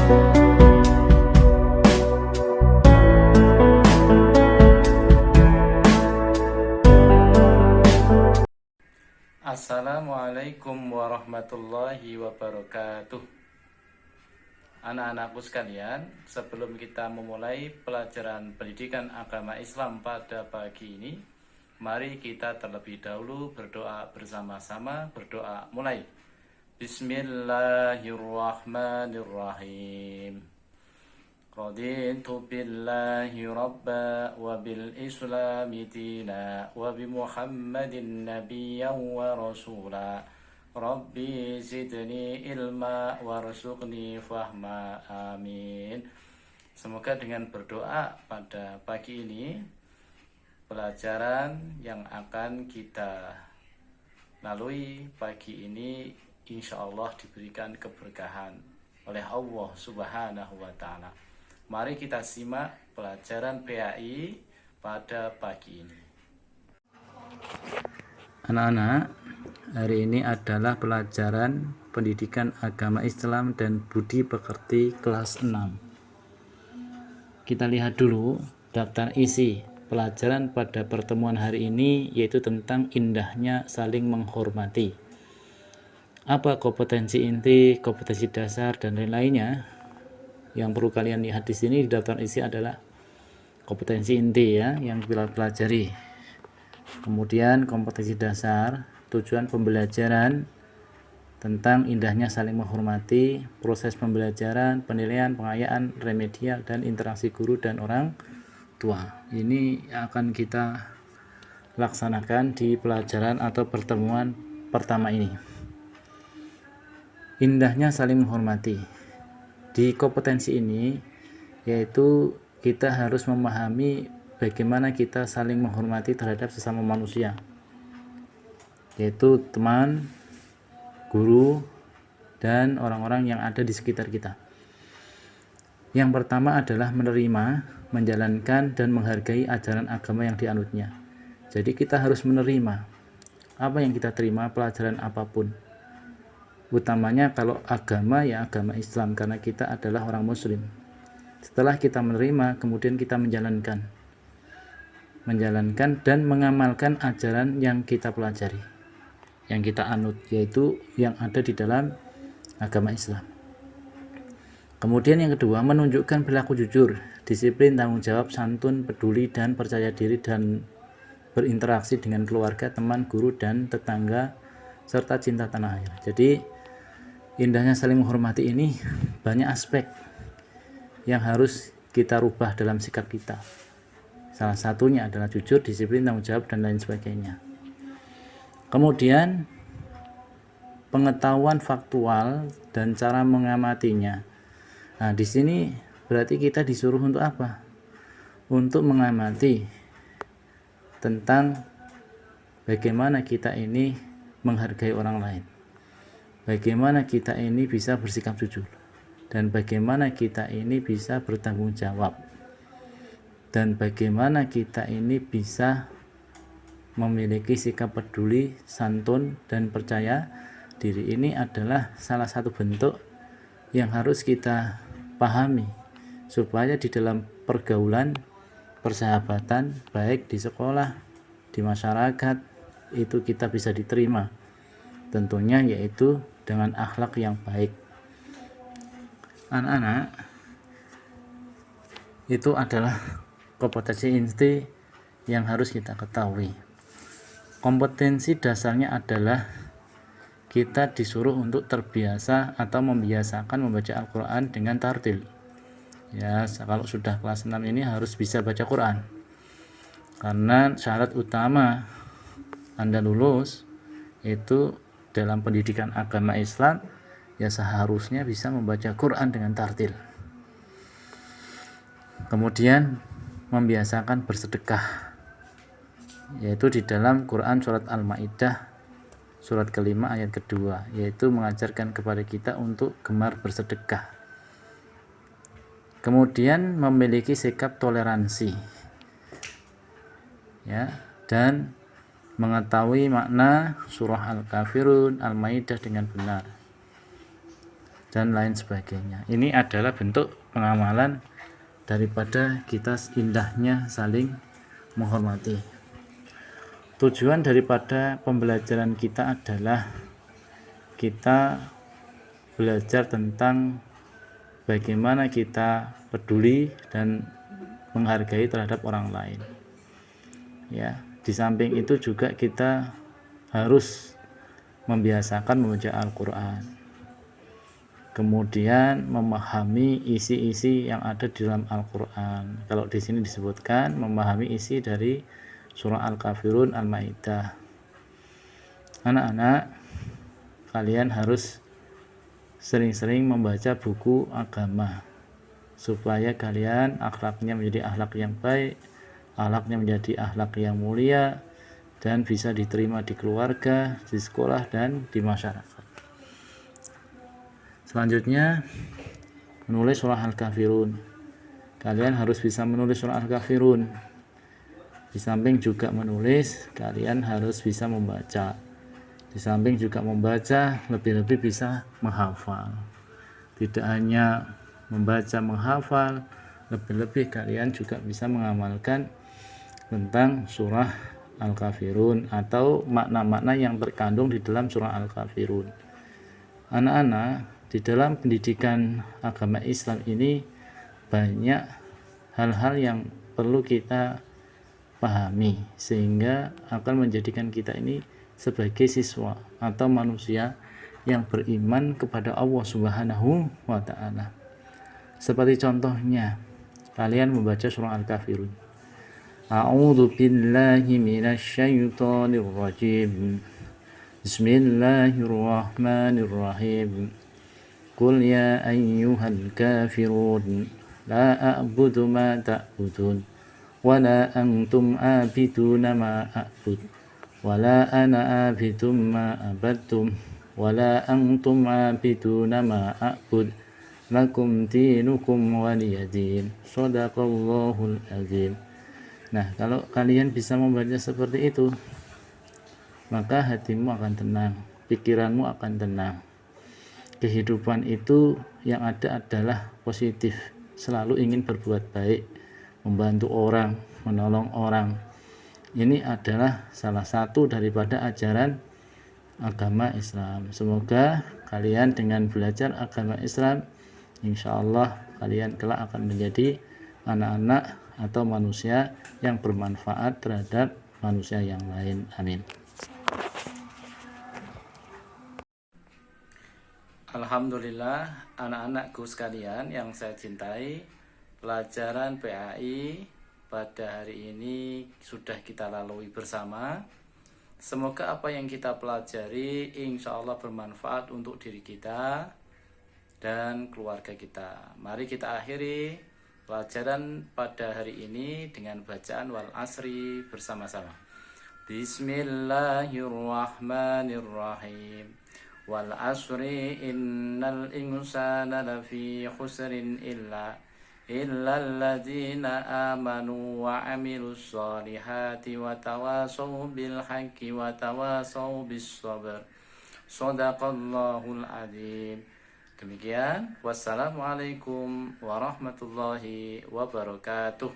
Assalamualaikum warahmatullahi wabarakatuh. Anak-anakku sekalian, sebelum kita memulai pelajaran pendidikan agama Islam pada pagi ini, mari kita terlebih dahulu berdoa bersama-sama. Berdoa mulai. Bismillahirrahmanirrahim. Raditu billahi rabba wa bil islami dina wa bi muhammadin nabiyyan wa rasula. Rabbi zidni ilma warzuqni fahma. Amin. Semoga dengan berdoa pada pagi ini, pelajaran yang akan kita lalui pagi ini insya Allah diberikan keberkahan oleh Allah Subhanahu wa Ta'ala. Mari kita simak pelajaran PAI pada pagi ini. Anak-anak, hari ini adalah pelajaran pendidikan agama Islam dan budi pekerti kelas 6. Kita lihat dulu daftar isi pelajaran pada pertemuan hari ini, yaitu tentang indahnya saling menghormati. Apa kompetensi inti, kompetensi dasar, dan lain-lainnya. Yang perlu kalian lihat di sini di daftar isi adalah kompetensi inti ya, yang kita pelajari. Kemudian kompetensi dasar, tujuan pembelajaran tentang indahnya saling menghormati, proses pembelajaran, penilaian, pengayaan, remedial, dan interaksi guru dan orang tua. Ini akan kita laksanakan di pelajaran atau pertemuan pertama ini. Indahnya saling menghormati. Di kompetensi ini, yaitu kita harus memahami bagaimana kita saling menghormati terhadap sesama manusia, yaitu teman, guru, dan orang-orang yang ada di sekitar kita. Yang pertama adalah menerima, menjalankan, dan menghargai ajaran agama yang dianutnya. Jadi kita harus menerima apa yang kita terima, pelajaran apapun. Utamanya kalau agama, ya agama Islam, karena kita adalah orang muslim. Setelah kita menerima, kemudian kita menjalankan dan mengamalkan ajaran yang kita pelajari, yang kita anut, yaitu yang ada di dalam agama Islam. Kemudian yang kedua, menunjukkan perilaku jujur, disiplin, tanggung jawab, santun, peduli, dan percaya diri, dan berinteraksi dengan keluarga, teman, guru, dan tetangga, serta cinta tanah air. Jadi indahnya saling menghormati ini banyak aspek yang harus kita rubah dalam sikap kita. Salah satunya adalah jujur, disiplin, tanggung jawab, dan lain sebagainya. Kemudian pengetahuan faktual dan cara mengamatinya. Nah, di sini berarti kita disuruh untuk apa? Untuk mengamati tentang bagaimana kita ini menghargai orang lain. Bagaimana kita ini bisa bersikap jujur, dan bagaimana kita ini bisa bertanggung jawab, dan bagaimana kita ini bisa memiliki sikap peduli, santun, dan percaya diri. Ini adalah salah satu bentuk yang harus kita pahami supaya di dalam pergaulan, persahabatan, baik di sekolah, di masyarakat, itu kita bisa diterima, tentunya yaitu dengan akhlak yang baik. Anak-anak, itu adalah kompetensi inti yang harus kita ketahui. Kompetensi dasarnya adalah kita disuruh untuk terbiasa atau membiasakan membaca Al-Quran dengan tartil. Ya, kalau sudah kelas 6 ini harus bisa baca Quran, karena syarat utama Anda lulus itu dalam pendidikan agama Islam, ya seharusnya bisa membaca Quran dengan tartil. Kemudian membiasakan bersedekah, yaitu di dalam Quran surat Al-Maidah surat kelima ayat kedua, yaitu mengajarkan kepada kita untuk gemar bersedekah. Kemudian memiliki sikap toleransi, ya, dan mengetahui makna surah Al-Kafirun, Al-Maidah dengan benar. dan lain sebagainya. Ini adalah bentuk pengamalan daripada kita indahnya saling menghormati. Tujuan daripada pembelajaran kita adalah kita belajar tentang bagaimana kita peduli dan menghargai terhadap orang lain. Ya, di samping itu juga kita harus membiasakan membaca Al-Quran, kemudian memahami isi-isi yang ada di dalam Al-Quran. Kalau di sini disebutkan memahami isi dari surah Al-Kafirun, Al-Maidah. Anak-anak, kalian harus sering-sering membaca buku agama supaya kalian akhlaknya menjadi akhlak yang baik, akhlaknya menjadi akhlak yang mulia, dan bisa diterima di keluarga, di sekolah, dan di masyarakat. Selanjutnya, menulis surah Al-Kafirun. Kalian harus bisa menulis surah Al-Kafirun. Di samping juga menulis, kalian harus bisa membaca. Di samping juga membaca, lebih-lebih bisa menghafal. Tidak hanya membaca menghafal, lebih-lebih kalian juga bisa mengamalkan tentang surah Al-Kafirun atau makna-makna yang terkandung di dalam surah Al-Kafirun. Anak-anak, di dalam pendidikan agama Islam ini banyak hal-hal yang perlu kita pahami sehingga akan menjadikan kita ini sebagai siswa atau manusia yang beriman kepada Allah Subhanahu wa ta'ala. Seperti contohnya, kalian membaca surah Al-Kafirun. A'udzu billahi minasy syaithanir rajim. Bismillahirrahmanirrahim. Qul ya ayyuhal kafirun la a'budu ma ta'budun wa la antum abiduna ma a'bud wa la ana abidum ma abadtum wa la antum abiduna ma a'bud lakum dinukum waliyadin. Shadaqallahul azim. Nah, kalau kalian bisa membaca seperti itu, maka hatimu akan tenang, pikiranmu akan tenang. Kehidupan itu yang ada adalah positif, selalu ingin berbuat baik, membantu orang, menolong orang. Ini adalah salah satu daripada ajaran agama Islam. Semoga kalian dengan belajar agama Islam, insya Allah kalian kelak akan menjadi anak-anak atau manusia yang bermanfaat terhadap manusia yang lain. Amin. Alhamdulillah, anak-anakku sekalian yang saya cintai, pelajaran PAI pada hari ini sudah kita lalui bersama. Semoga apa yang kita pelajari insya Allah bermanfaat untuk diri kita dan keluarga kita. Mari kita akhiri pelajaran pada hari ini dengan bacaan wal asri bersama-sama. Bismillahirrahmanirrahim. Wal asri innal insana lafi khusrin illa alladzina amanu wa amilus solihati wa tawasaw bil haqqi wa tawasaw bis sabr. Shadaqallahul azim. Demikian, wassalamualaikum warahmatullahi wabarakatuh.